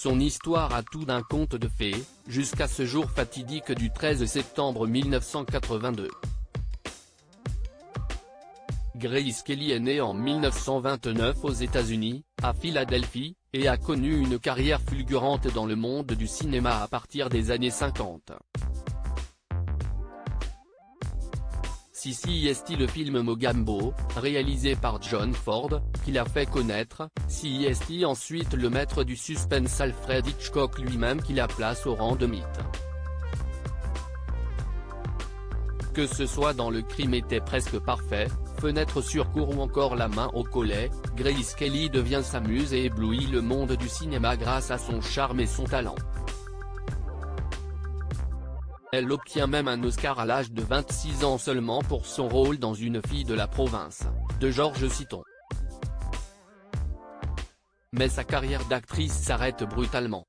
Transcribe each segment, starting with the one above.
Son histoire a tout d'un conte de fées, jusqu'à ce jour fatidique du 13 septembre 1982. Grace Kelly est née en 1929 aux États-Unis, à Philadelphie, et a connu une carrière fulgurante dans le monde du cinéma à partir des années 50. CSI le film Mogambo, réalisé par John Ford, qui l'a fait connaître, CSI ensuite le maître du suspense Alfred Hitchcock lui-même qui la place au rang de mythe. Que ce soit dans Le crime était presque parfait, Fenêtre sur cour ou encore La main au collet, Grace Kelly devient sa muse et éblouit le monde du cinéma grâce à son charme et son talent. Elle obtient même un Oscar à l'âge de 26 ans seulement pour son rôle dans Une fille de la province, de Georges Citon. Mais sa carrière d'actrice s'arrête brutalement.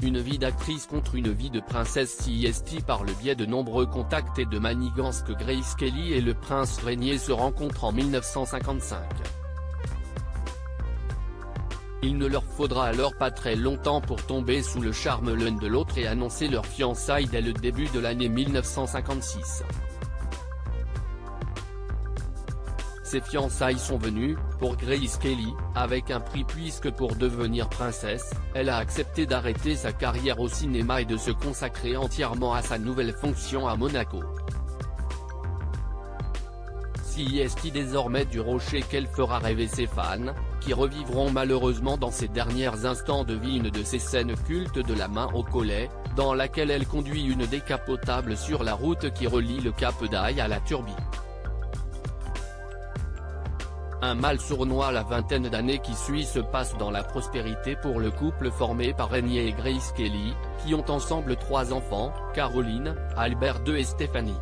Une vie d'actrice contre une vie de princesse. CSI par le biais de nombreux contacts et de manigances que Grace Kelly et le prince Rainier se rencontrent en 1955. Il ne leur faudra alors pas très longtemps pour tomber sous le charme l'un de l'autre et annoncer leur fiançailles dès le début de l'année 1956. Ces fiançailles sont venues, pour Grace Kelly, avec un prix puisque pour devenir princesse, elle a accepté d'arrêter sa carrière au cinéma et de se consacrer entièrement à sa nouvelle fonction à Monaco. CSI désormais du rocher qu'elle fera rêver ses fans, qui revivront malheureusement dans ses derniers instants de vie une de ces scènes cultes de La main au collet, dans laquelle elle conduit une décapotable sur la route qui relie le Cap d'Aille à la Turbie. Un mal sournois la vingtaine d'années qui suit se passe dans la prospérité pour le couple formé par Rainier et Grace Kelly, qui ont ensemble 3 enfants, Caroline, Albert II et Stéphanie.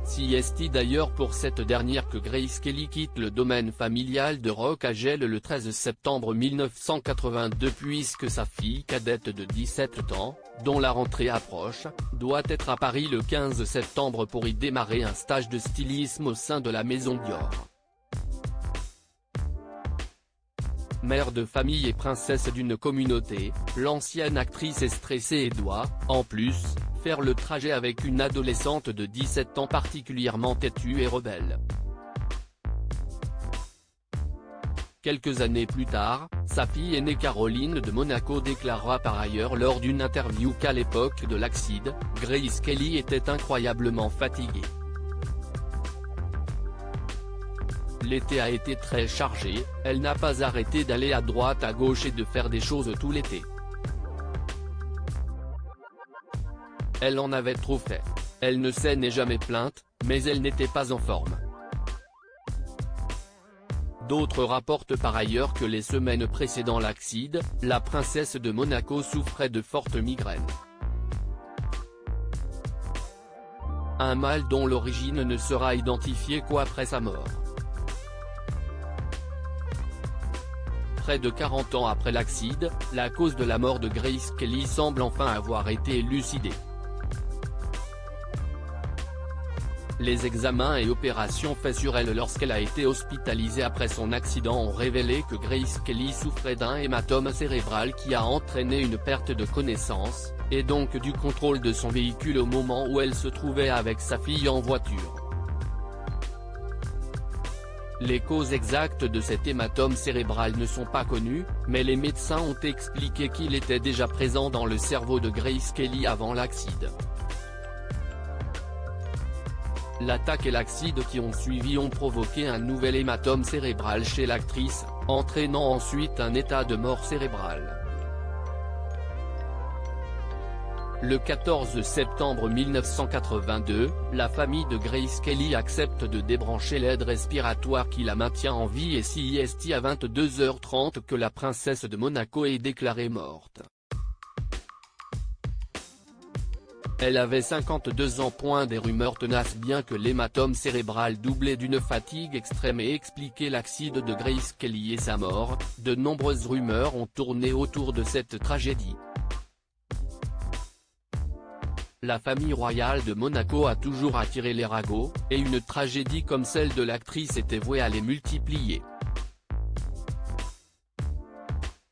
CSI d'ailleurs pour cette dernière que Grace Kelly quitte le domaine familial de Rock à Gel le 13 septembre 1982 puisque sa fille cadette de 17 ans, dont la rentrée approche, doit être à Paris le 15 septembre pour y démarrer un stage de stylisme au sein de la maison Dior. Mère de famille et princesse d'une communauté, l'ancienne actrice est stressée et doit, en plus, faire le trajet avec une adolescente de 17 ans particulièrement têtue et rebelle. Quelques années plus tard, sa fille aînée Caroline de Monaco déclarera par ailleurs lors d'une interview qu'à l'époque de l'accident, Grace Kelly était incroyablement fatiguée. L'été a été très chargé, elle n'a pas arrêté d'aller à droite à gauche et de faire des choses tout l'été. Elle en avait trop fait. Elle ne s'en est jamais plainte, mais elle n'était pas en forme. D'autres rapportent par ailleurs que les semaines précédant l'accident, la princesse de Monaco souffrait de fortes migraines. Un mal dont l'origine ne sera identifiée qu'après sa mort. Près de 40 ans après l'accident, la cause de la mort de Grace Kelly semble enfin avoir été élucidée. Les examens et opérations faits sur elle lorsqu'elle a été hospitalisée après son accident ont révélé que Grace Kelly souffrait d'un hématome cérébral qui a entraîné une perte de connaissance, et donc du contrôle de son véhicule au moment où elle se trouvait avec sa fille en voiture. Les causes exactes de cet hématome cérébral ne sont pas connues, mais les médecins ont expliqué qu'il était déjà présent dans le cerveau de Grace Kelly avant l'accident. L'attaque et l'accident qui ont suivi ont provoqué un nouvel hématome cérébral chez l'actrice, entraînant ensuite un état de mort cérébrale. Le 14 septembre 1982, la famille de Grace Kelly accepte de débrancher l'aide respiratoire qui la maintient en vie et CSI à 22h30 que la princesse de Monaco est déclarée morte. Elle avait 52 ans. Des rumeurs tenaces bien que l'hématome cérébral doublé d'une fatigue extrême ait expliqué l'accident de Grace Kelly et sa mort, de nombreuses rumeurs ont tourné autour de cette tragédie. La famille royale de Monaco a toujours attiré les ragots, et une tragédie comme celle de l'actrice était vouée à les multiplier.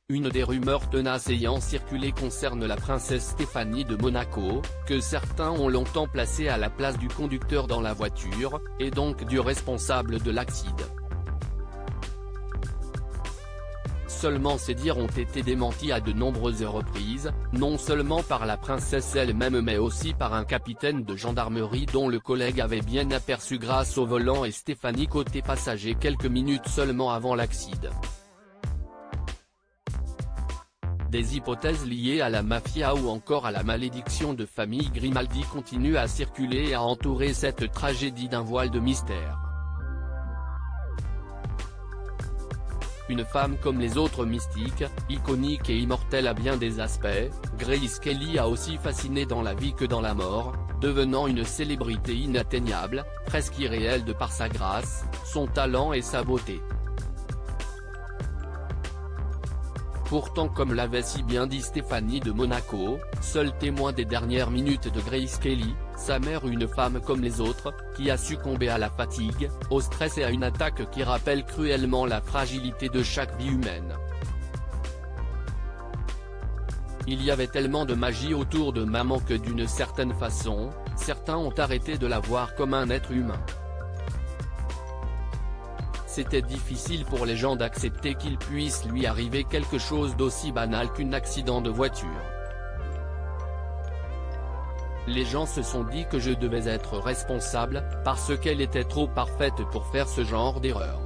Une des rumeurs tenaces ayant circulé concerne la princesse Stéphanie de Monaco, que certains ont longtemps placée à la place du conducteur dans la voiture, et donc du responsable de l'accident. Seulement ces dires ont été démentis à de nombreuses reprises, non seulement par la princesse elle-même mais aussi par un capitaine de gendarmerie dont le collègue avait bien aperçu grâce au volant et Stéphanie côté passager quelques minutes seulement avant l'accident. Des hypothèses liées à la mafia ou encore à la malédiction de famille Grimaldi continuent à circuler et à entourer cette tragédie d'un voile de mystère. Une femme comme les autres mystiques, iconique et immortelle à bien des aspects, Grace Kelly a aussi fasciné dans la vie que dans la mort, devenant une célébrité inatteignable, presque irréelle de par sa grâce, son talent et sa beauté. Pourtant comme l'avait si bien dit Stéphanie de Monaco, seul témoin des dernières minutes de Grace Kelly, sa mère une femme comme les autres, qui a succombé à la fatigue, au stress et à une attaque qui rappelle cruellement la fragilité de chaque vie humaine. Il y avait tellement de magie autour de maman que d'une certaine façon, certains ont arrêté de la voir comme un être humain. C'était difficile pour les gens d'accepter qu'il puisse lui arriver quelque chose d'aussi banal qu'un accident de voiture. Les gens se sont dit que je devais être responsable, parce qu'elle était trop parfaite pour faire ce genre d'erreur.